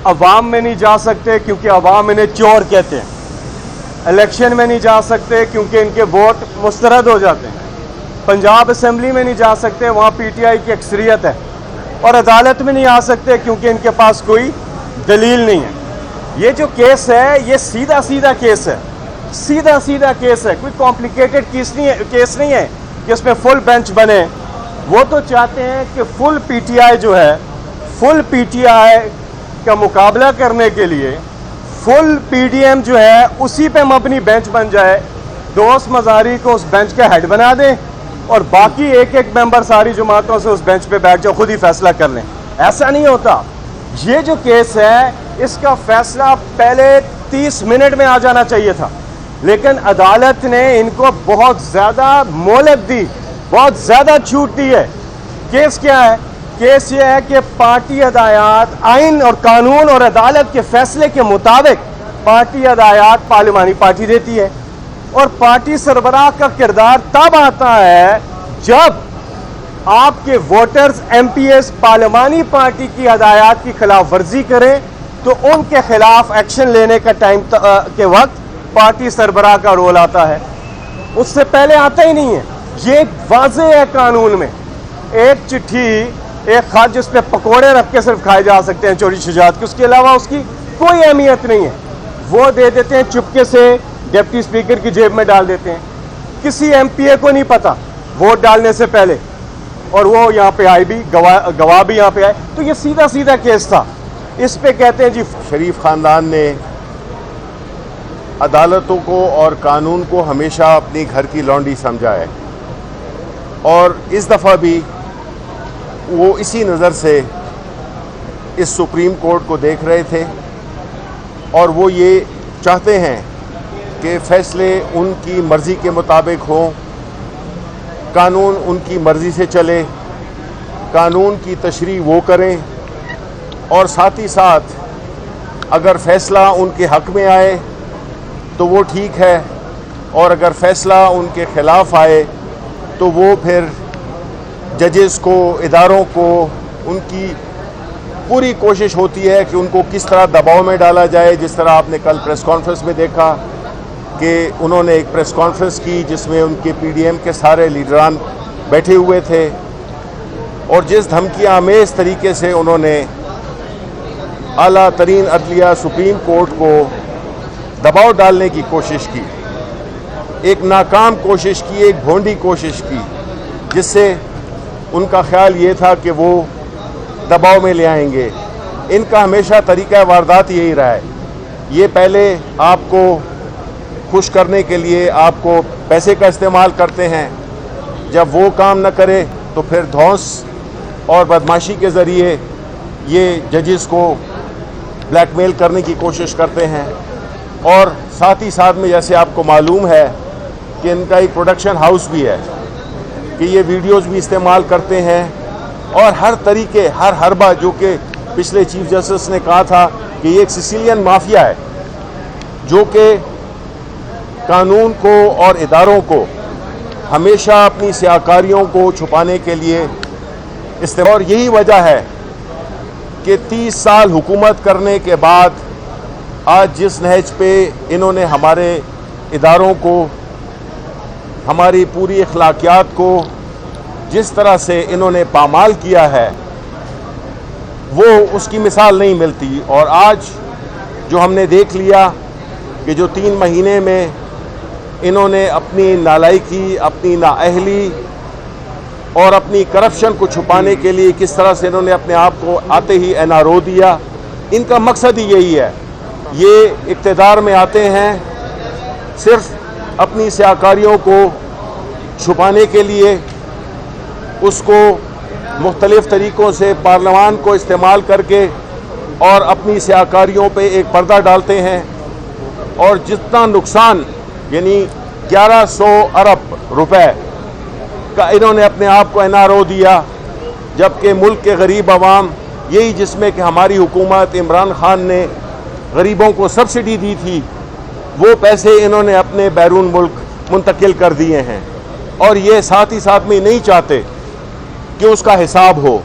अवाम में नहीं जा सकते क्योंकि अवाम इन्हें चोर कहते हैं। इलेक्शन में नहीं जा सकते क्योंकि इनके वोट मुस्तरद हो जाते हैं। पंजाब असम्बली में नहीं जा सकते, वहाँ PTI की अक्सरियत है। और अदालत में नहीं आ सकते क्योंकि इनके पास कोई दलील नहीं है। ये जो केस है ये सीधा सीधा केस है, सीधा सीधा केस है, कोई कॉम्प्लिकेटेड केस नहीं है कि इसमें फुल बेंच बने। वो तो चाहते हैं कि फुल PTI जो है, फुल PTI का मुकाबला करने के लिए फुल PDM जो है उसी पे मबनी बेंच बन जाए, दोस्त मजारी को उस बेंच का हेड बना दें और बाकी एक एक मेंबर सारी जमातों से उस बेंच पे बैठ जाओ, खुद ही फैसला कर लें। ऐसा नहीं होता। ये जो केस है इसका फैसला पहले 30 मिनट में आ जाना चाहिए था, लेकिन अदालत ने इनको बहुत ज़्यादा मोहलत दी, बहुत ज़्यादा छूट दी है। केस क्या है? केस ये है कि पार्टी हदायत आइन और कानून और अदालत के फैसले के मुताबिक पार्टी हदायत पार्लिमानी पार्टी देती है और पार्टी सरबराह का किरदार तब आता है जब आपके वोटर्स MPs पार्लिमानी पार्टी की हदायत की खिलाफ वर्जी करें तो उनके खिलाफ एक्शन लेने का टाइम के वक्त पार्टी सरबराह का रोल आता है, उससे पहले आता ही नहीं है। ये वाज़ेह है कानून में। एक चिट्ठी, एक खत जिस पे पकोड़े रख के सिर्फ खाए जा सकते हैं चोरी शुजात के, उसके अलावा उसकी कोई अहमियत नहीं है। वो दे देते हैं चुपके से, डिप्टी स्पीकर की जेब में डाल देते हैं, किसी MPA को नहीं पता वोट डालने से पहले, और वो यहाँ पे आए भी, गवाह भी यहाँ पे आए। तो ये सीधा सीधा केस था। इस पे कहते हैं जी शरीफ ख़ानदान ने अदालतों को और कानून को हमेशा अपनी घर की लौंडी समझा है और इस दफ़ा भी वो इसी नज़र से इस सुप्रीम कोर्ट को देख रहे थे और वो ये चाहते हैं कि फ़ैसले उनकी मर्ज़ी के मुताबिक हों, कानून उनकी मर्ज़ी से चले, कानून की तशरीह वो करें और साथ ही साथ अगर फ़ैसला उनके हक़ में आए तो वो ठीक है और अगर फ़ैसला उनके ख़िलाफ़ आए तो वो फिर जजेस को, इदारों को, उनकी पूरी कोशिश होती है कि उनको किस तरह दबाव में डाला जाए। जिस तरह आपने कल प्रेस कॉन्फ्रेंस में देखा कि उन्होंने एक प्रेस कॉन्फ्रेंस की जिसमें उनके PDM के सारे लीडरान बैठे हुए थे और जिस धमकी आमेज़ तरीके से उन्होंने आला तरीन अदलिया सुप्रीम कोर्ट को दबाव डालने की कोशिश की, एक नाकाम कोशिश की, एक भोंडी कोशिश की, जिससे उनका ख्याल ये था कि वो दबाव में ले आएंगे। इनका हमेशा तरीका वारदात यही रहा है। ये पहले आपको खुश करने के लिए आपको पैसे का इस्तेमाल करते हैं, जब वो काम न करे तो फिर धौंस और बदमाशी के ज़रिए ये जजेस को ब्लैकमेल करने की कोशिश करते हैं। और साथ ही साथ में जैसे आपको मालूम है कि इनका एक प्रोडक्शन हाउस भी है कि ये वीडियोस भी इस्तेमाल करते हैं और हर तरीके, हर हरबा, जो कि पिछले चीफ जस्टिस ने कहा था कि ये एक सिसिलियन माफिया है जो कि कानून को और इदारों को हमेशा अपनी सियाकारियों को छुपाने के लिए इस्तेमाल। और यही वजह है कि 30 साल हुकूमत करने के बाद आज जिस नहज पे इन्होंने हमारे इदारों को, हमारी पूरी अखलाकियात को जिस तरह से इन्होंने पामाल किया है वो उसकी मिसाल नहीं मिलती। और आज जो हमने देख लिया कि जो 3 महीने में इन्होंने अपनी नालायकी, अपनी नाअहली और अपनी करप्शन को छुपाने के लिए किस तरह से इन्होंने अपने आप को आते ही NRO दिया, इनका मकसद ही यही है। ये इक़्तिदार में आते हैं सिर्फ अपनी सियाकारियों को छुपाने के लिए, उसको मुख्तलिफ़ तरीक़ों से पार्लियामान को इस्तेमाल करके और अपनी सियाकारियों पे एक पर्दा डालते हैं और जितना नुकसान यानी 1100 अरब रुपए का इन्होंने अपने आप को NRO दिया, जबकि मुल्क के गरीब आवाम, यही जिसमें कि हमारी हुकूमत इमरान खान ने गरीबों को सब्सिडी दी थी, वो पैसे इन्होंने अपने बैरून मुल्क मुंतकिल कर दिए हैं। और ये साथ ही साथ में नहीं चाहते कि उसका हिसाब हो,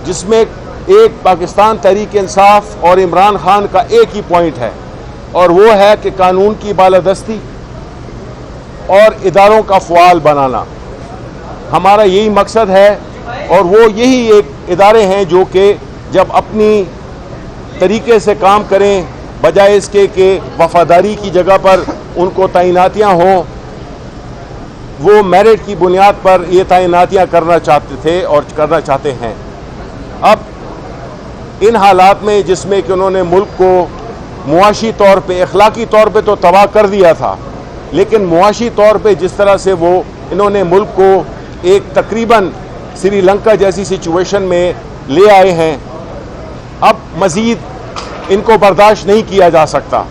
जिसमें एक पाकिस्तान तहरीक इंसाफ और इमरान खान का एक ही पॉइंट है, और वो है कि कानून की बालादस्ती और इदारों का फ़आल बनाना। हमारा यही मकसद है, और वो यही एक इदारे हैं जो कि जब अपनी तरीके से काम करें, बजाय इसके कि वफादारी की जगह पर उनको तैनातियाँ हों, वो मेरिट की बुनियाद पर ये तैनातियाँ करना चाहते थे और करना चाहते हैं। अब इन हालात में जिसमें कि उन्होंने मुल्क को मुआशी तौर पे, अखलाकी तौर पे तो तबाह कर दिया था, लेकिन मुआशी तौर पे जिस तरह से वो इन्होंने मुल्क को एक तकरीबन श्रीलंका जैसी सिचुएशन में ले आए हैं, अब मज़ीद इनको बर्दाश्त नहीं किया जा सकता।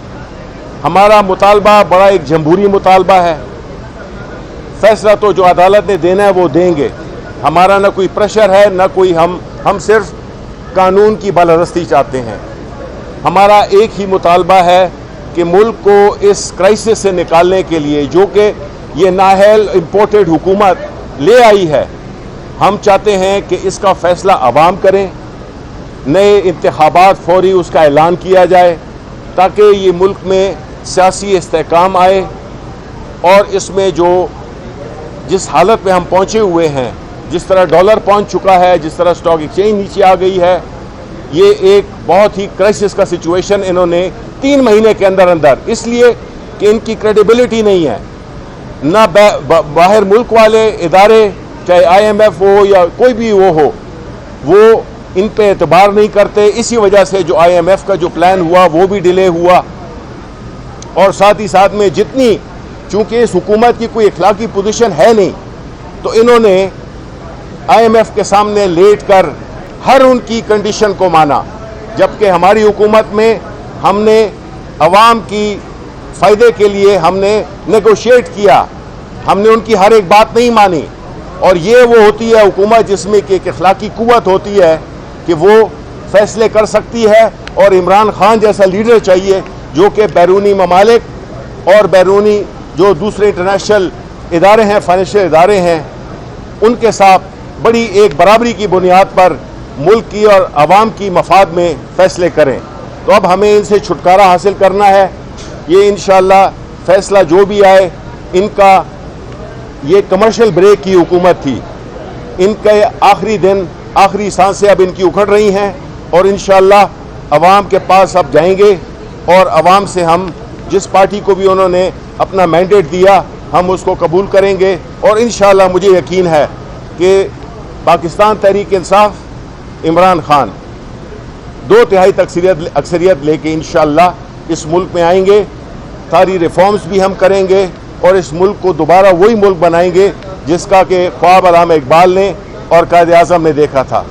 हमारा मुतालबा बड़ा एक जमहूरी मुतालबा है। फैसला तो जो अदालत ने देना है वो देंगे। हमारा ना कोई प्रेशर है, ना कोई हम सिर्फ कानून की बालादस्ती चाहते हैं। हमारा एक ही मुतालबा है कि मुल्क को इस क्राइसिस से निकालने के लिए, जो कि ये नाहल इम्पोर्टेड हुकूमत ले आई है, हम चाहते हैं कि इसका फैसला अवाम करें, नए इंतखाबात फौरी उसका ऐलान किया जाए, ताकि ये मुल्क में सियासी इस्तेहकाम आए। और इसमें जो जिस हालत में हम पहुँचे हुए हैं, जिस तरह डॉलर पहुँच चुका है, जिस तरह स्टॉक एक्सचेंज नीचे आ गई है, ये एक बहुत ही क्राइसिस का सिचुएशन इन्होंने 3 महीने के अंदर अंदर, इसलिए कि इनकी क्रेडिबिलिटी नहीं है, ना बाहर मुल्क वाले इदारे, चाहे IMF हो या कोई भी वो इन पे एतबार नहीं करते। इसी वजह से जो IMF का जो प्लान हुआ वो भी डिले हुआ, और साथ ही साथ में जितनी, चूंकि इस हुकूमत की कोई इखलाकी पोजीशन है नहीं, तो इन्होंने IMF के सामने लेट कर हर उनकी कंडीशन को माना, जबकि हमारी हुकूमत में हमने अवाम की फ़ायदे के लिए हमने नेगोशिएट किया, हमने उनकी हर एक बात नहीं मानी। और ये वो होती है हुकूमत जिसमें कि एक अखलाकी कुव्वत होती है कि वो फैसले कर सकती है, और इमरान खान जैसा लीडर चाहिए जो कि बैरूनी ममालिक और बैरूनी जो दूसरे इंटरनेशनल इदारे हैं, फाइनेंशियल इदारे हैं, उनके साथ बड़ी एक बराबरी की बुनियाद पर मुल्क की और आवाम की मफाद में फ़ैसले करें। तो अब हमें इनसे छुटकारा हासिल करना है। ये इंशाअल्लाह फ़ैसला जो भी आए, इनका ये कमर्शियल ब्रेक की हुकूमत थी, इनके आखिरी दिन, आखिरी सांसें अब इनकी उखड़ रही हैं, और इंशाअल्लाह अवाम के पास अब जाएंगे, और अवाम से हम जिस पार्टी को भी उन्होंने अपना मैंडेट दिया, हम उसको कबूल करेंगे। और इंशाअल्लाह मुझे यकीन है कि पाकिस्तान तहरीक इंसाफ, इमरान खान 2/3 अक्सरियत लेके इंशाअल्लाह इस मुल्क में आएंगे, सारी रिफॉर्म्स भी हम करेंगे, और इस मुल्क को दोबारा वही मुल्क बनाएंगे जिसका कि ख्वाब अल्लामा इकबाल ने और कायद-ए-आज़म ने देखा था।